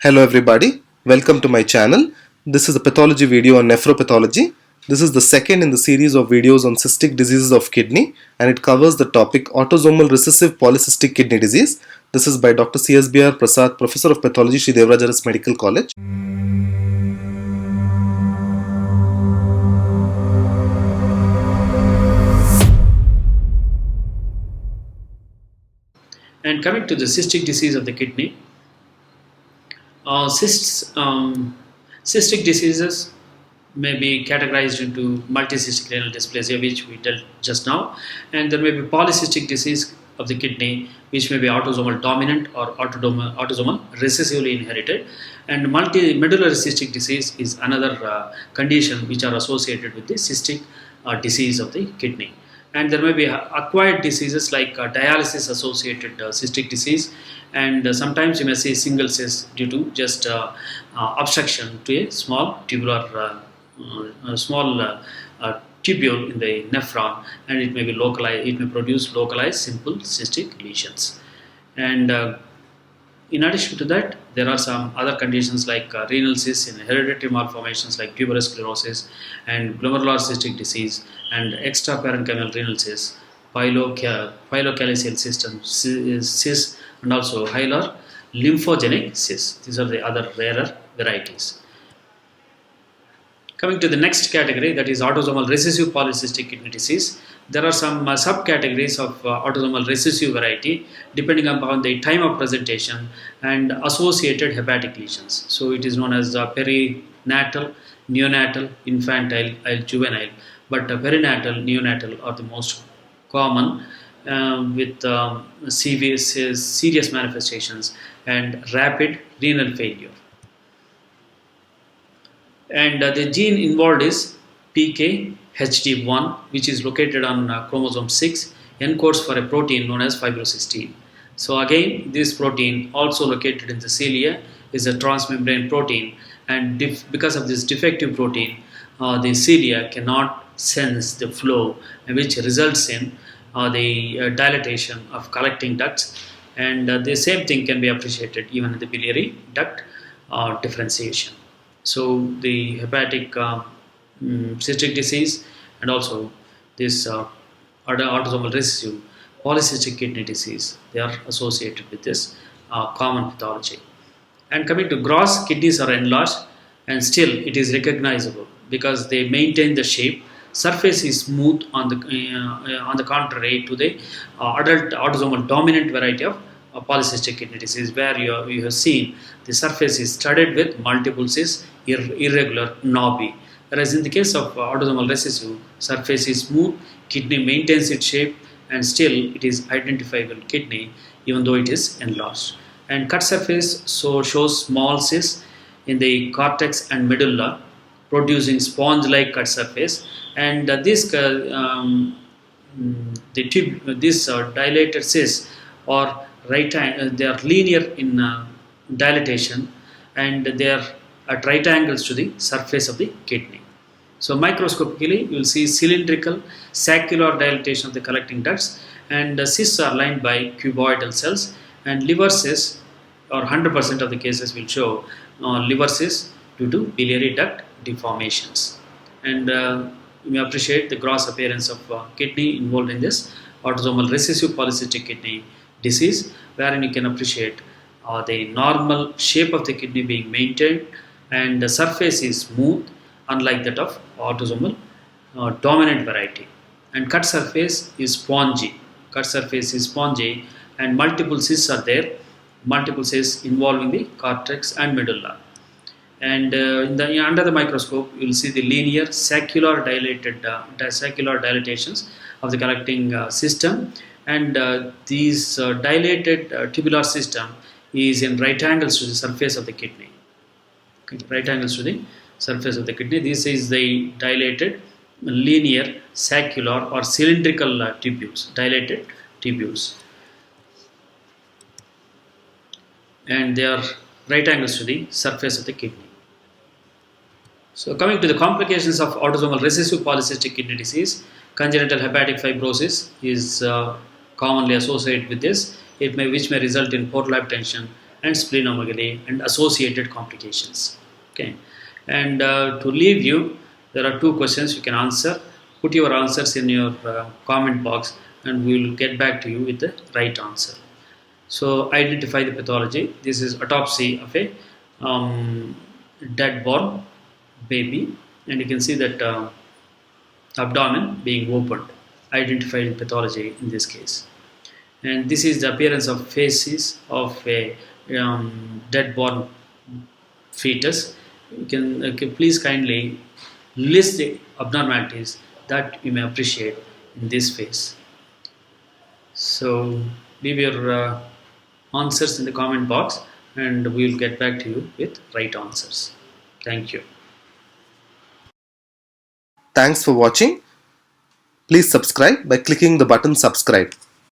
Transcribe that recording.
Hello everybody, welcome to my channel. This is a pathology video on nephropathology. This is the second in the series of videos on cystic diseases of kidney, and it covers the topic autosomal recessive polycystic kidney disease. This is by Dr. CSBR Prasad, Professor of Pathology, Sri Devaraja's Medical College. And coming to the cystic disease of the kidney, cystic diseases may be categorized into multicystic renal dysplasia, which we dealt just now, and there may be polycystic disease of the kidney, which may be autosomal dominant or autosomal recessively inherited, and multimedullary cystic disease is another condition which are associated with the cystic disease of the kidney. And there may be acquired diseases like dialysis associated cystic disease, and sometimes you may see single cyst due to just obstruction to a small tubular tubule in the nephron, and it may be localized. It may produce localized simple cystic lesions. And in addition to that, there are some other conditions like renal cysts in hereditary malformations like tuberous sclerosis and glomerular cystic disease, and extraparenchymal renal cysts, pilocalyceal system cysts, and also hilar lymphogenic cysts. These are the other rarer varieties. Coming to the next category, that is autosomal recessive polycystic kidney disease. There are some subcategories of autosomal recessive variety depending upon the time of presentation and associated hepatic lesions. So it is known as perinatal, neonatal, infantile, and juvenile. But perinatal, neonatal are the most common with serious manifestations and rapid renal failure. And the gene involved is PKHD1, which is located on chromosome 6, encodes for a protein known as fibrocystin. So again, this protein, also located in the cilia, is a transmembrane protein, and because of this defective protein, the cilia cannot sense the flow, which results in the dilatation of collecting ducts, and the same thing can be appreciated even in the biliary duct differentiation. So the hepatic cystic disease and also this autosomal recessive polycystic kidney disease, they are associated with this common pathology. And coming to gross, kidneys are enlarged and still it is recognizable because they maintain the shape. Surface is smooth on the contrary to the adult autosomal dominant variety of polycystic kidney disease, where you have seen the surface is studded with multiple cysts, irregular, knobby. Whereas in the case of autosomal recessive, surface is smooth, kidney maintains its shape, and still it is identifiable kidney even though it is enlarged. And cut surface shows small cysts in the cortex and medulla, producing sponge-like cut surface, and these dilated cysts are they are linear in dilatation, and they are at right angles to the surface of the kidney. So microscopically, you will see cylindrical saccular dilatation of the collecting ducts, and the cysts are lined by cuboidal cells, and liver cysts, or 100% of the cases will show liver cysts due to biliary duct deformations. And you may appreciate the gross appearance of kidney involved in this autosomal recessive polycystic kidney disease, wherein you can appreciate the normal shape of the kidney being maintained, and the surface is smooth, unlike that of autosomal dominant variety. And cut surface is spongy. And multiple cysts are there, multiple cysts involving the cortex and medulla. And under the microscope, you will see the linear saccular dilatations of the collecting system, and these dilated tubular system is in right angles to the surface of the kidney. Okay, right angles to the surface of the kidney. This is the dilated linear saccular or cylindrical tubules, dilated tubules, and they are right angles to the surface of the kidney. So coming to the complications of autosomal recessive polycystic kidney disease, congenital hepatic fibrosis is commonly associated with this, which may result in portal hypertension and splenomegaly and associated complications. Okay, and to leave you, there are 2 questions you can answer. Put your answers in your comment box, and we will get back to you with the right answer. So identify the pathology. This is autopsy of a dead born baby, and you can see that abdomen being opened. Identified pathology in this case, and this is the appearance of faces of a dead born fetus. You can please kindly list the abnormalities that you may appreciate in this phase. So leave your answers in the comment box, and we will get back to you with right answers. Thank you. Thanks for watching. Please subscribe by clicking the button subscribe.